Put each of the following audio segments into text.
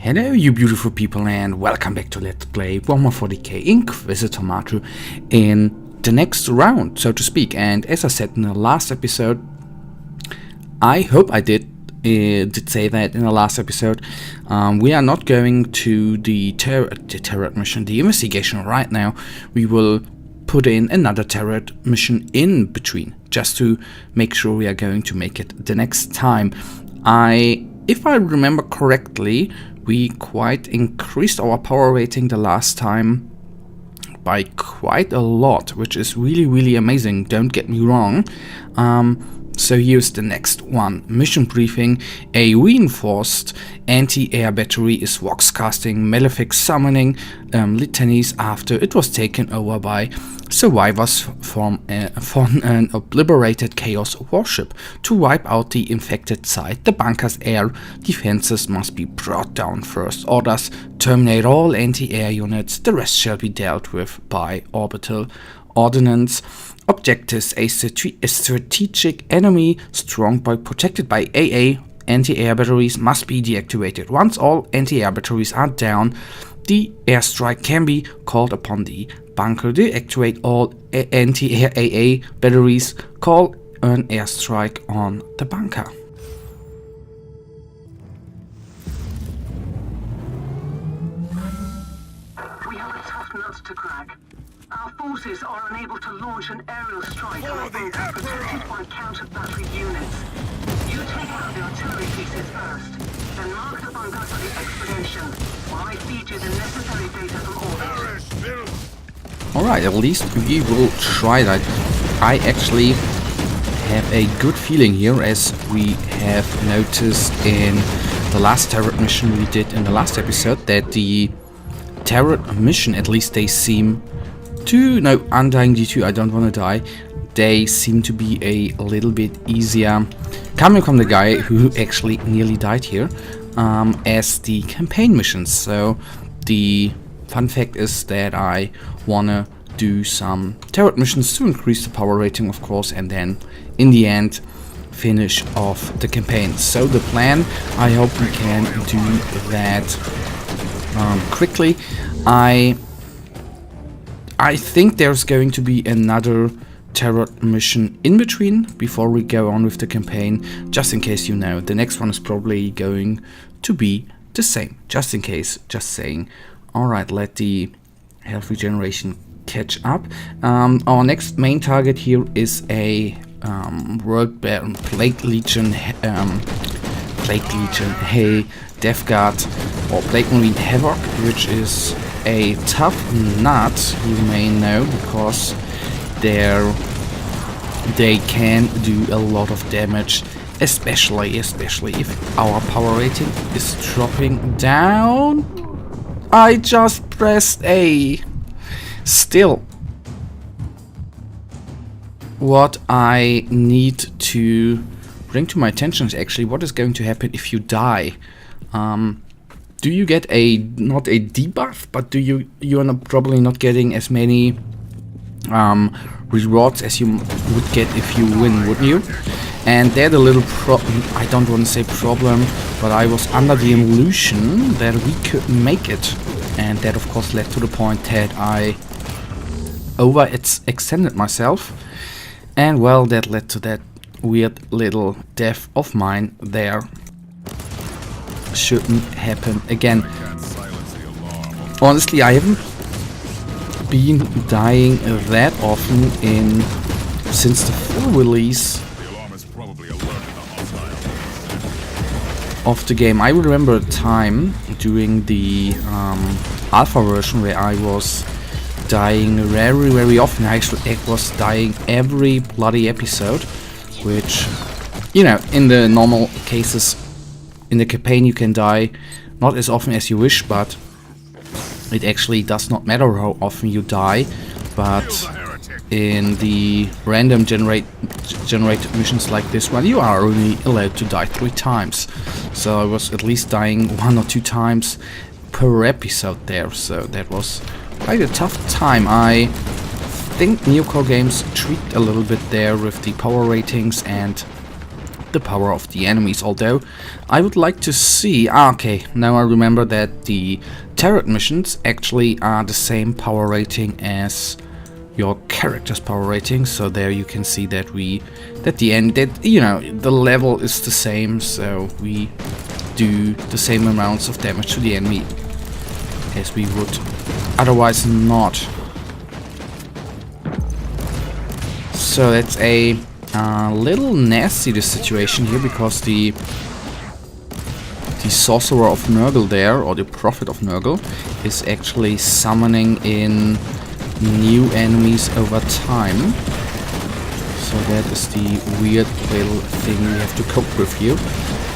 Hello you beautiful people and welcome back to Let's Play Warhammer 40k Inquisitor Martyr in the next round, so to speak. And as I said in the last episode, I hope I did say that in the last episode, we are not going to the turret mission, the investigation right now. We will put in another turret mission in between, just to make sure we are going to make it the next time. If I remember correctly, we quite increased our power rating the last time by quite a lot, which is really amazing, don't get me wrong. So here's the next one. Mission briefing. A reinforced anti-air battery is voxcasting malefic summoning litanies after it was taken over by survivors from an obliterated chaos warship. To wipe out the infected site, the bunker's air defenses must be brought down first. Orders: terminate all anti-air units. The rest shall be dealt with by orbital ordnance. Objectives: a strategic enemy strong by protected by AA anti-air batteries must be deactivated. Once all anti-air batteries are down, the airstrike can be called upon the bunker. Deactivate all anti-air AA batteries. Call an airstrike on the bunker. We have a tough nut to crack. Our forces are unable to launch an aerial strike on a bunker protected by counter-battery units. You take out the artillery pieces first, then mark the bunker for the expedition, while I feed you the necessary data from orbit. Alright, at least we will try that. I actually have a good feeling here, as we have noticed in the last turret mission we did in the last episode, that the turret mission, at least they seem to... No, Undying D2, I don't want to die. They seem to be a little bit easier, coming from the guy who actually nearly died here, as the campaign missions. So the fun fact is that I wanna do some turret missions to increase the power rating, of course, and then in the end finish off the campaign. So the plan, I hope we can do that quickly. I think there's going to be another turret mission in between before we go on with the campaign, just in case you know. The next one is probably going to be the same, just in case, just saying. Alright, let the health regeneration catch up. Our next main target here is a Plague Legion, hey, Death Guard, or Plague Marine Havoc, which is a tough nut, you may know, because they can do a lot of damage, especially if our power rating is dropping down. I just pressed A. Still, what I need to bring to my attention is actually what is going to happen if you die. Do you get not a debuff, but you're probably not getting as many rewards as you would get if you win, wouldn't you? And they're the little I don't want to say problem, but I was under the illusion that we could make it. And that of course led to the point that I overextended myself. And well, that led to that weird little death of mine there. Shouldn't happen again. Honestly, I haven't been dying that often since the full release of the game. I remember a time during the alpha version where I was dying very often. I was dying every bloody episode, which, you know, in the normal cases in the campaign you can die not as often as you wish, but it actually does not matter how often you die. But in the random generated missions like this one, you are only allowed to die 3 times. So I was at least dying 1 or 2 times per episode there, so that was quite a tough time. I think Neocore games tweaked a little bit there with the power ratings and the power of the enemies. Although I would like to see... okay, now I remember that the turret missions actually are the same power rating as your character's power rating. So there you can see that the level is the same, so we do the same amounts of damage to the enemy as we would otherwise not. So that's a little nasty, this situation here, because the sorcerer of Nurgle there, or the prophet of Nurgle, is actually summoning in new enemies over time. So that is the weird little thing we have to cope with here.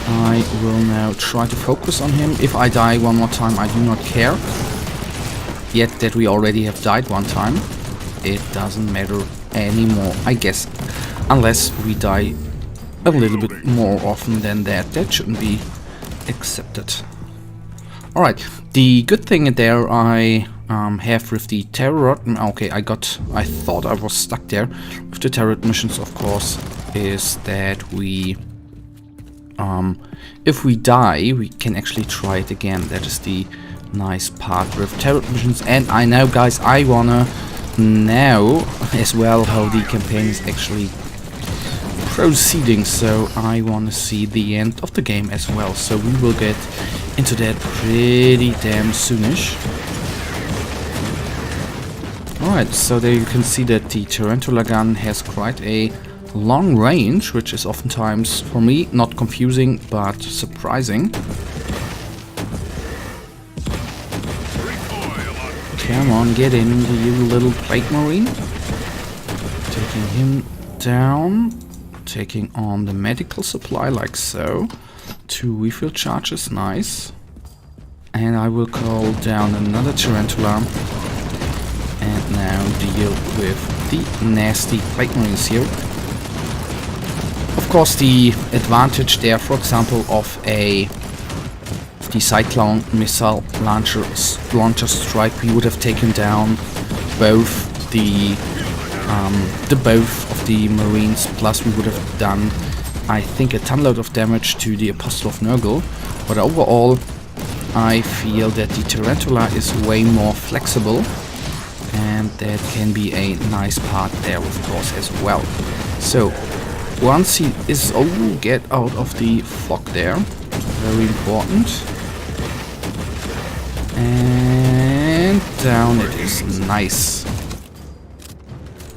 I will now try to focus on him. If I die one more time, I do not care. Yet that we already have died one time, it doesn't matter anymore, I guess. Unless we die a little bit more often than that. That shouldn't be accepted. Alright, the good thing there I have with the turret... okay, I thought I was stuck there. With the turret missions, of course, is that we... if we die, we can actually try it again. That is the nice part with turret missions. And I know, guys, I wanna know as well how the campaign is actually proceeding, so I want to see the end of the game as well. So we will get into that pretty damn soonish. Alright, so there you can see that the Tarantula gun has quite a long range, which is oftentimes, for me, not confusing, but surprising. Come on, get in, you little plague marine. Taking him down. Taking on the medical supply, like so. 2 refill charges, nice. And I will call down another Tarantula. And now deal with the nasty plague marines here. Of course, the advantage there, for example, of the Cyclone missile launcher strike, we would have taken down both the both of the Marines, plus we would have done, I think, a tonload of damage to the Apostle of Nurgle. But overall, I feel that the Tarantula is way more flexible, and that can be a nice part there, of course, as well. So once he is... oh, get out of the fog there, very important. And down it is, nice.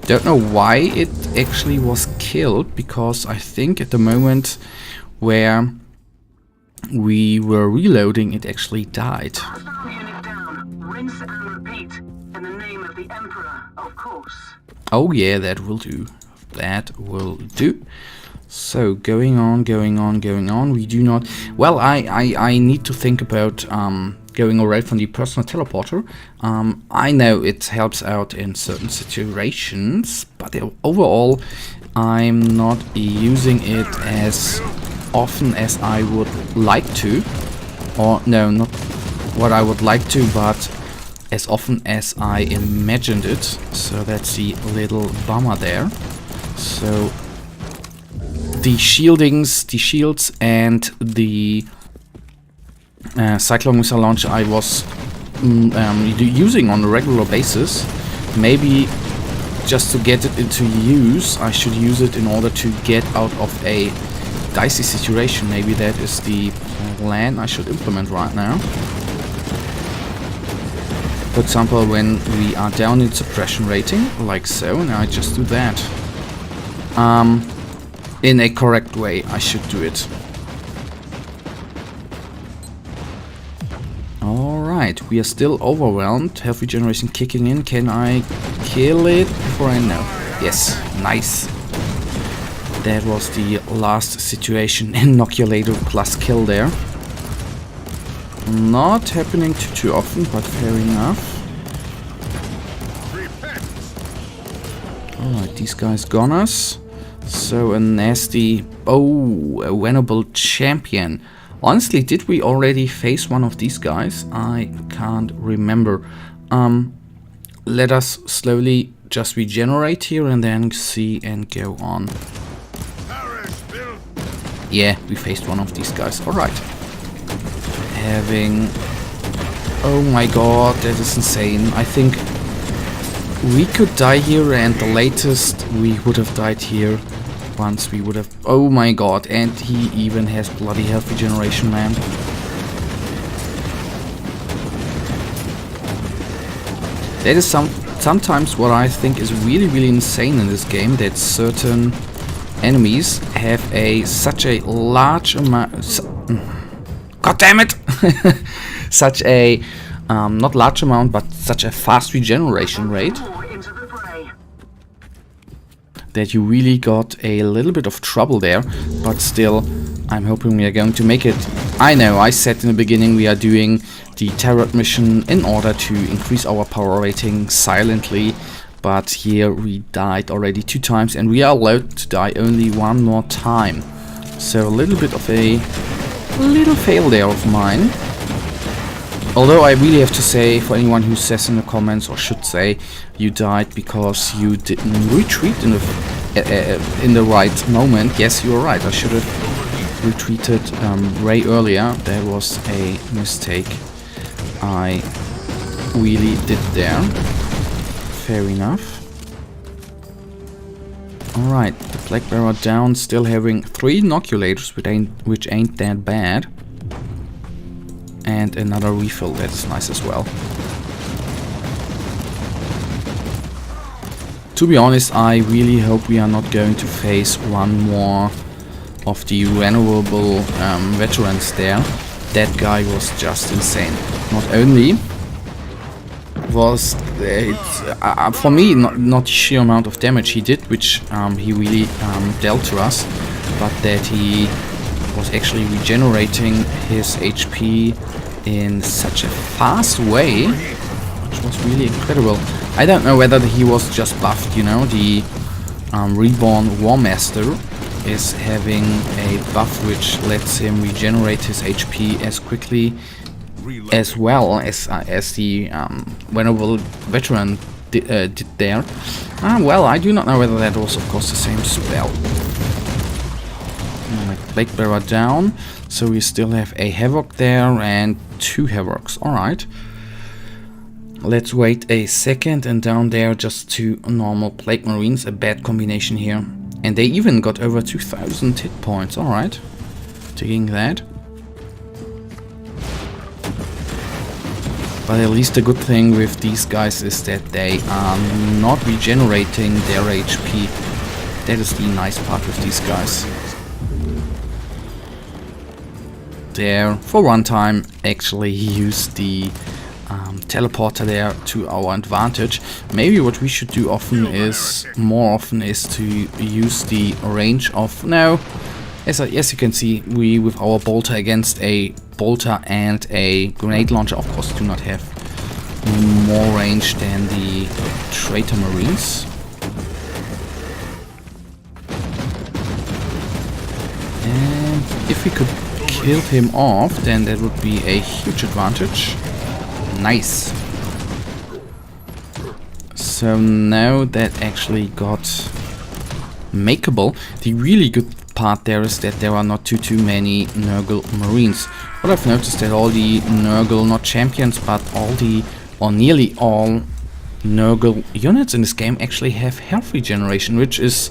Don't know why it actually was killed, because I think at the moment where we were reloading, it actually died. Hostile unit down. Rinse and repeat. In the name of the Emperor, of course. Oh yeah, that will do. That will do. So going on. We do not... well, I need to think about going away from the personal teleporter. I know it helps out in certain situations, but overall I'm not using it as often as I would like to. Or no, not what I would like to, but as often as I imagined it. So that's the little bummer there. So the shields and the Cyclone missile launcher I was using on a regular basis. Maybe just to get it into use, I should use it in order to get out of a dicey situation. Maybe that is the plan I should implement right now. For example, when we are down in suppression rating, like so, and I just do that. In a correct way, I should do it. Alright, we are still overwhelmed. Health regeneration kicking in. Can I kill it before I know? Yes, nice. That was the last situation. Inoculator plus kill there. Not happening too often, but fair enough. Alright, these guys gone us. So a nasty... oh, a winnable champion. Honestly, did we already face one of these guys? I can't remember. Let us slowly just regenerate here and then see and go on. Yeah, we faced one of these guys. Alright. Having... Oh my god, that is insane. I think we could die here, and the latest we would have died here once we would have... Oh my god, and he even has bloody health regeneration, man. That is sometimes what I think is really insane in this game, that certain enemies have such a large amount... God damn it! Such a, not large amount, but such a fast regeneration rate that you really got a little bit of trouble there, but still, I'm hoping we are going to make it. I know, I said in the beginning we are doing the Tarot mission in order to increase our power rating silently, but here we died already 2 times, and we are allowed to die only 1 more time. So a little bit of a little fail there of mine. Although I really have to say, for anyone who says in the comments, or should say, you died because you didn't retreat in the right moment. Yes, you are right. I should have retreated way earlier. That was a mistake I really did there. Fair enough. Alright, the Plague Bearer down, still having 3 inoculators, which ain't that bad. And another refill, that's nice as well. To be honest, I really hope we are not going to face one more of the vulnerable veterans there. That guy was just insane. Not only was it, for me, not the sheer amount of damage he did, which he really dealt to us, but that he was actually regenerating his HP in such a fast way, which was really incredible. I don't know whether he was just buffed, you know, the Reborn War Master is having a buff which lets him regenerate his HP as quickly as well as the Venerable Veteran did there. Well, I do not know whether that was, of course, the same spell. Plague Bearer down, so we still have a Havoc there and 2 Havocs. Alright. Let's wait a second, and down there just 2 normal Plague Marines, a bad combination here. And they even got over 2000 hit points. Alright. Taking that. But at least the good thing with these guys is that they are not regenerating their HP. That is the nice part with these guys. There, for one time, actually use the teleporter there to our advantage. Maybe what we should do more often is to use the range of... No, as you can see, we with our bolter against a bolter and a grenade launcher, of course, do not have more range than the traitor marines. And if we could kill him off, then that would be a huge advantage. Nice. So now that actually got makeable. The really good part there is that there are not too many Nurgle Marines. What I've noticed that all the Nurgle, not champions, but all the, or nearly all Nurgle units in this game actually have health regeneration, which is,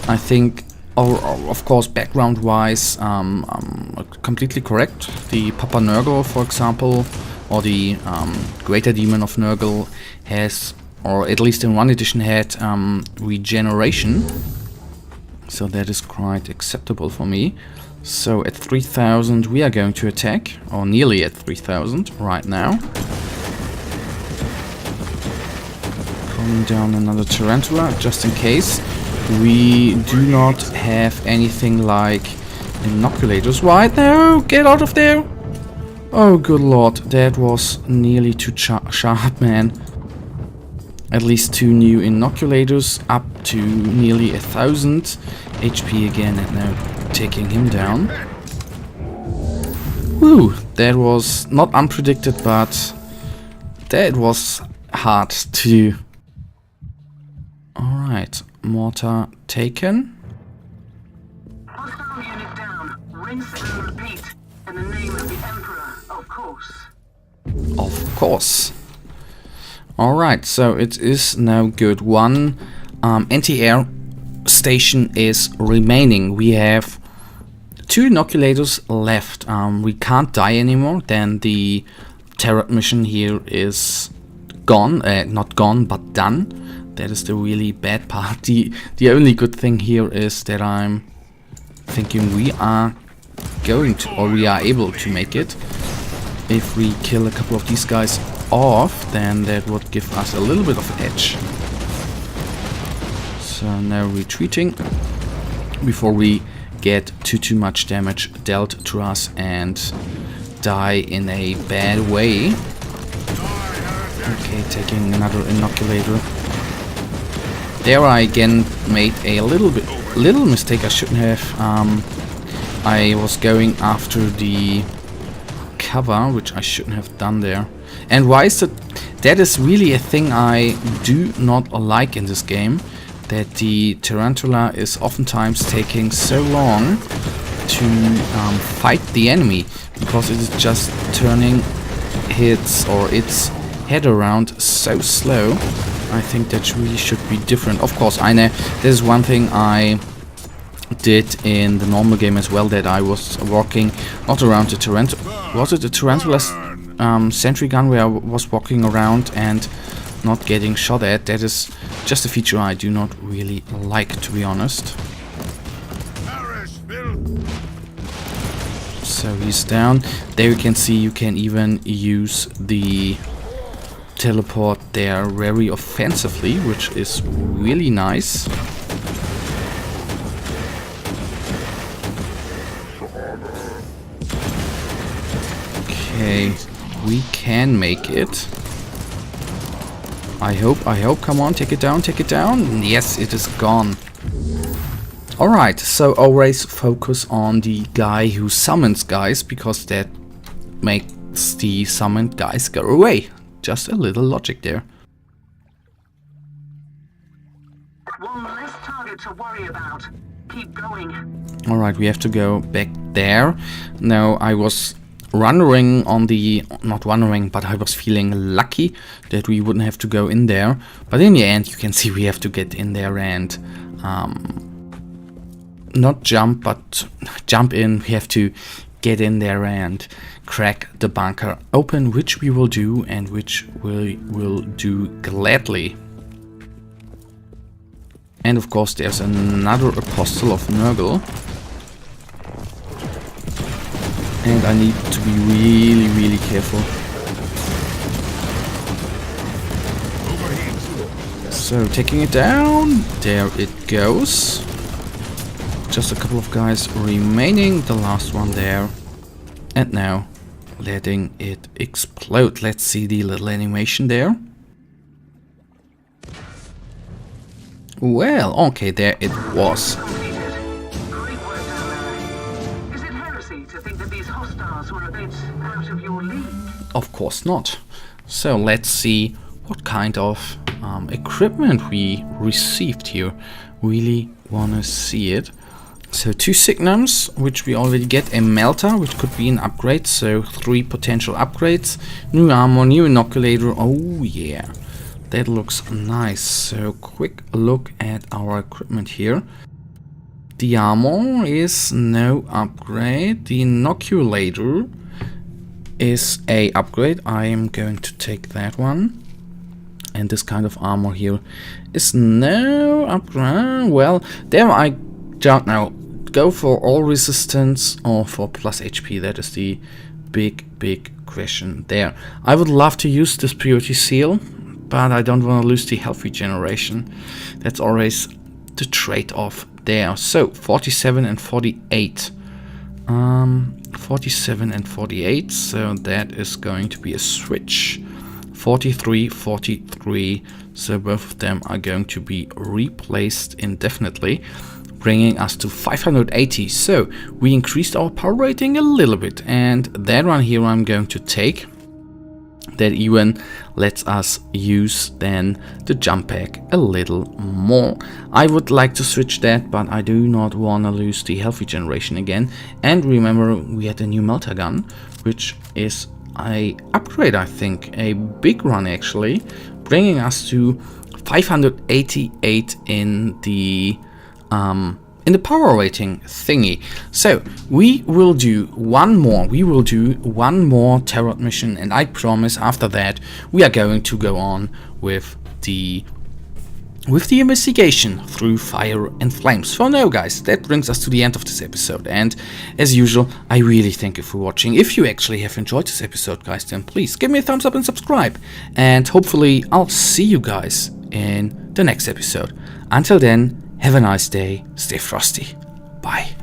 I think, of course, background-wise, completely correct. The Papa Nurgle, for example, or the Greater Demon of Nurgle has, or at least in one edition had, regeneration. So that is quite acceptable for me. So at 3000 we are going to attack, or nearly at 3000 right now. Calling down another Tarantula, just in case. We do not have anything like inoculators. Why? No! Get out of there! Oh, good lord, that was nearly too sharp, man. At least 2 new inoculators, up to nearly 1000 HP again, and now taking him down. Whew, that was not unpredicted, but that was hard to do. Alright, mortar taken. Hostile unit down. rinse and repeat. In the name of the Emperor, of course. Of course. Alright, so it is now good. One anti-air station is remaining. We have 2 inoculators left. We can't die anymore. Then the turret mission here is gone. Not gone, but done. That is the really bad part. The only good thing here is that I'm thinking we are going to, or we are able to make it. If we kill a couple of these guys off, then that would give us a little bit of edge. So now retreating before we get too much damage dealt to us and die in a bad way. Okay, taking another inoculator. There I again made a little mistake. I shouldn't have. I was going after the cover, which I shouldn't have done there. And why is that? That is really a thing I do not like in this game. That the tarantula is oftentimes taking so long to fight the enemy, because it is just turning its head around so slow. I think that really should be different. Of course, I know there's one thing I did in the normal game as well, that I was walking not around the tarantula. Was it the tarantula's sentry gun where I was walking around and not getting shot at? That is just a feature I do not really like, to be honest. So he's down. There you can see you can even use the teleport there very offensively, which is really nice. Okay, we can make it. I hope, come on, take it down, Yes, it is gone. Alright, so always focus on the guy who summons guys, because that makes the summoned guys go away. Just a little logic there. One less target to worry about. Keep going. Alright, we have to go back there. Now, I was wondering on the... not wondering, but I was feeling lucky that we wouldn't have to go in there. But in the end, you can see we have to get in there and... not jump, but jump in. We have to get in there and crack the bunker open, which we will do, and which we will do gladly. And of course there's another apostle of Nurgle. And I need to be really careful. So taking it down, there it goes. Just a couple of guys remaining, the last one there. And now letting it explode. Let's see the little animation there. Well, okay, there it was. Great work down there. Is it heresy to think that these hostiles were a bit out of your league? Of course not. So let's see what kind of equipment we received here. Really wanna see it. So 2 signums, which we already get, a melter, which could be an upgrade, so 3 potential upgrades, new armor, new inoculator, oh yeah, that looks nice. So quick look at our equipment here. The armor is no upgrade, the inoculator is a upgrade, I am going to take that one. And this kind of armor here is no upgrade. Well, there I don't know. Go for all resistance or for plus HP. That is the big question there. I would love to use this purity seal, but I don't want to lose the health regeneration. That's always the trade-off there. So 47 and 48. 47 and 48. So that is going to be a switch. 43, 43. So both of them are going to be replaced indefinitely, bringing us to 580. So we increased our power rating a little bit, and that one here I'm going to take. that even lets us use then the jump pack a little more. I would like to switch that, but I do not want to lose the health regeneration again. And remember, we had a new melter gun, which is a upgrade, I think, a big run actually, bringing us to 588 in the power rating thingy. So we will do one more. We will do one more tarot mission, and I promise after that we are going to go on with the investigation through fire and flames. For now, guys, that brings us to the end of this episode, and as usual, I really thank you for watching. If you actually have enjoyed this episode, guys, then please give me a thumbs up and subscribe, and hopefully I'll see you guys in the next episode. Until then, have a nice day, stay frosty, bye.